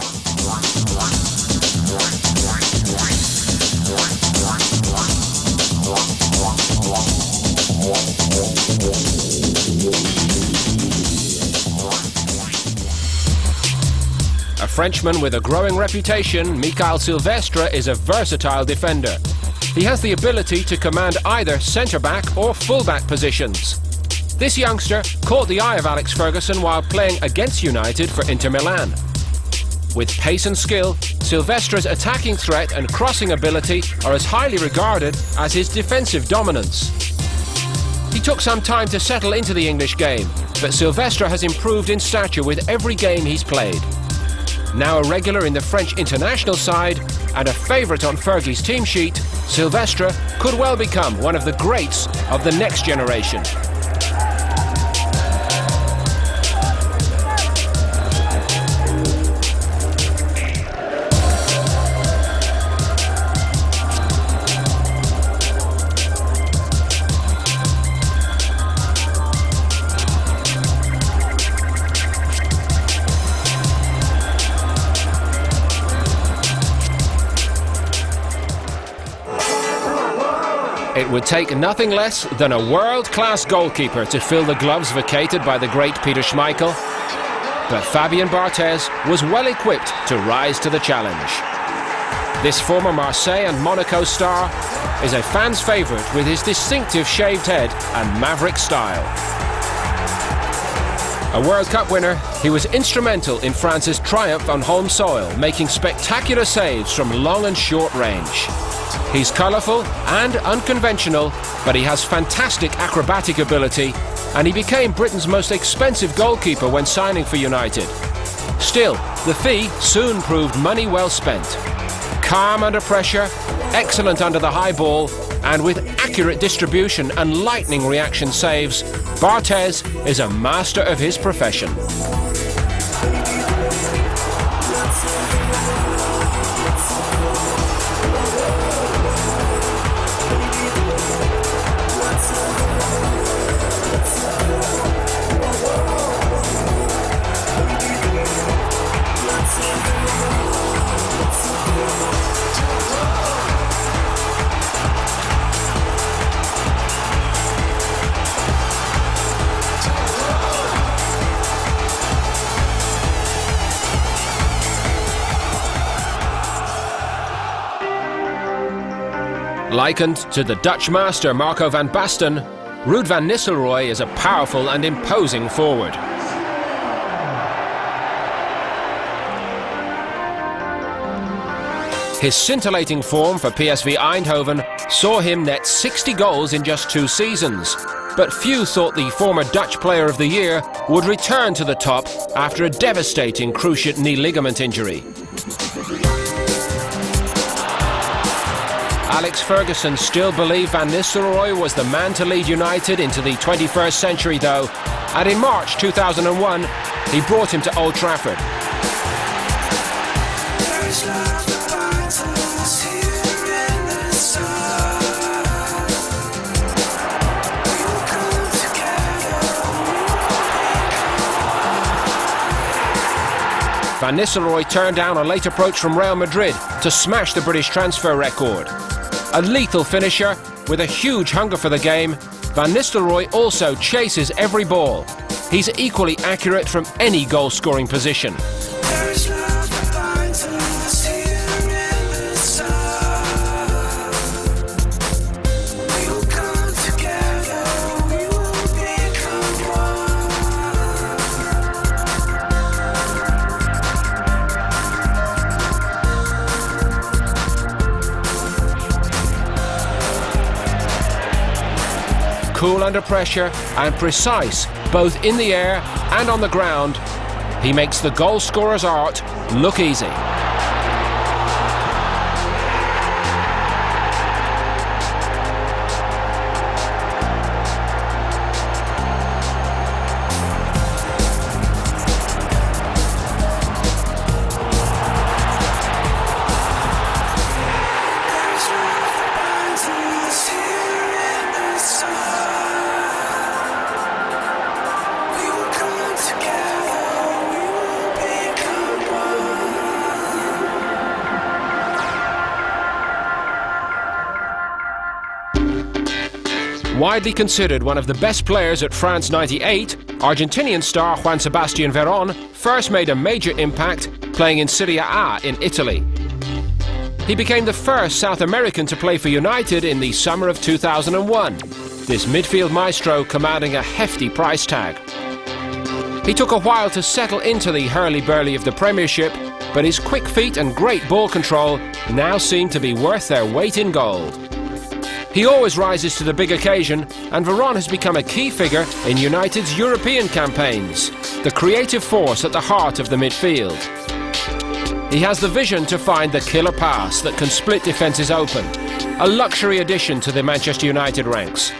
A Frenchman with a growing reputation, Michael Silvestre is a versatile defender. He has the ability to command either centre-back or full-back positions. This youngster caught the eye of Alex Ferguson while playing against United for Inter Milan. With pace and skill, Silvestre's attacking threat and crossing ability are as highly regarded as his defensive dominance. He took some time to settle into the English game, but Silvestre has improved in stature with every game he's played. Now a regular in the French international side and a favourite on Fergie's team sheet, Silvestre could well become one of the greats of the next generation. It would take nothing less than a world-class goalkeeper to fill the gloves vacated by the great Peter Schmeichel. But Fabien Barthez was well equipped to rise to the challenge. This former Marseille and Monaco star is a fan's favourite with his distinctive shaved head and maverick style. A World Cup winner, he was instrumental in France's triumph on home soil, making spectacular saves from long and short range. He's colourful and unconventional, but he has fantastic acrobatic ability, and he became Britain's most expensive goalkeeper when signing for United. Still, the fee soon proved money well spent. Calm under pressure, excellent under the high ball, and with accurate distribution and lightning reaction saves, Barthez is a master of his profession. Likened to the Dutch master Marco van Basten, Ruud van Nistelrooy is a powerful and imposing forward. His scintillating form for PSV Eindhoven saw him net 60 goals in just 2 seasons, but few thought the former Dutch Player of the Year would return to the top after a devastating cruciate knee ligament injury. Alex Ferguson still believed Van Nistelrooy was the man to lead United into the 21st century though, and in March 2001 he brought him to Old Trafford. Van Nistelrooy turned down a late approach from Real Madrid to smash the British transfer record. A lethal finisher with a huge hunger for the game, Van Nistelrooy also chases every ball. He's equally accurate from any goal-scoring position. Cool under pressure and precise both in the air and on the ground, he makes the goal scorer's art look easy. Widely considered one of the best players at France '98, Argentinian star Juan Sebastian Veron first made a major impact playing in Serie A in Italy. He became the first South American to play for United in the summer of 2001, this midfield maestro commanding a hefty price tag. He took a while to settle into the hurly-burly of the Premiership, but his quick feet and great ball control now seem to be worth their weight in gold. He always rises to the big occasion, and Veron has become a key figure in United's European campaigns, the creative force at the heart of the midfield. He has the vision to find the killer pass that can split defences open, a luxury addition to the Manchester United ranks.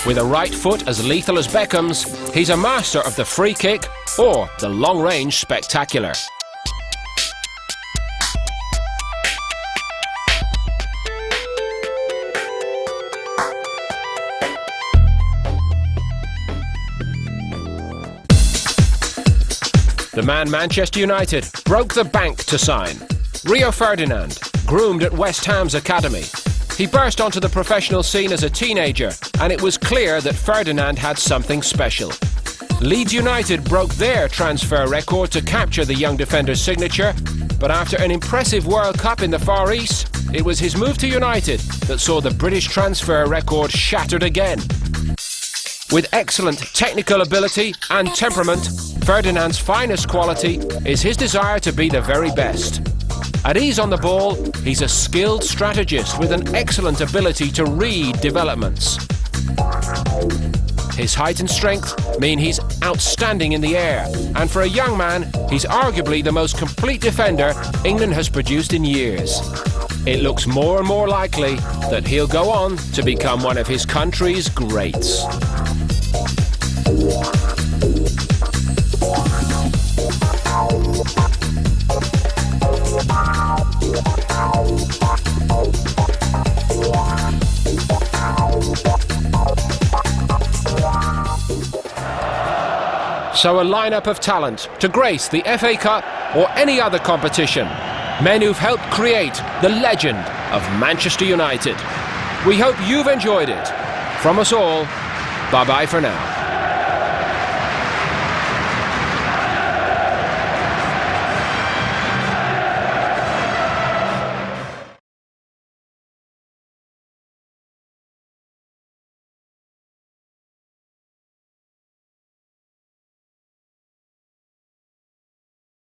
With a right foot as lethal as Beckham's, he's a master of the free kick or the long-range spectacular. The man Manchester United broke the bank to sign. Rio Ferdinand, groomed at West Ham's academy. He burst onto the professional scene as a teenager, and it was clear that Ferdinand had something special. Leeds United broke their transfer record to capture the young defender's signature, but after an impressive World Cup in the Far East, it was his move to United that saw the British transfer record shattered again. With excellent technical ability and temperament, Ferdinand's finest quality is his desire to be the very best. At ease on the ball, he's a skilled strategist with an excellent ability to read developments. His height and strength mean he's outstanding in the air, and for a young man, he's arguably the most complete defender England has produced in years. It looks more and more likely that he'll go on to become one of his country's greats. So a lineup of talent to grace the FA Cup or any other competition. Men who've helped create the legend of Manchester United. We hope you've enjoyed it. From us all, bye-bye for now.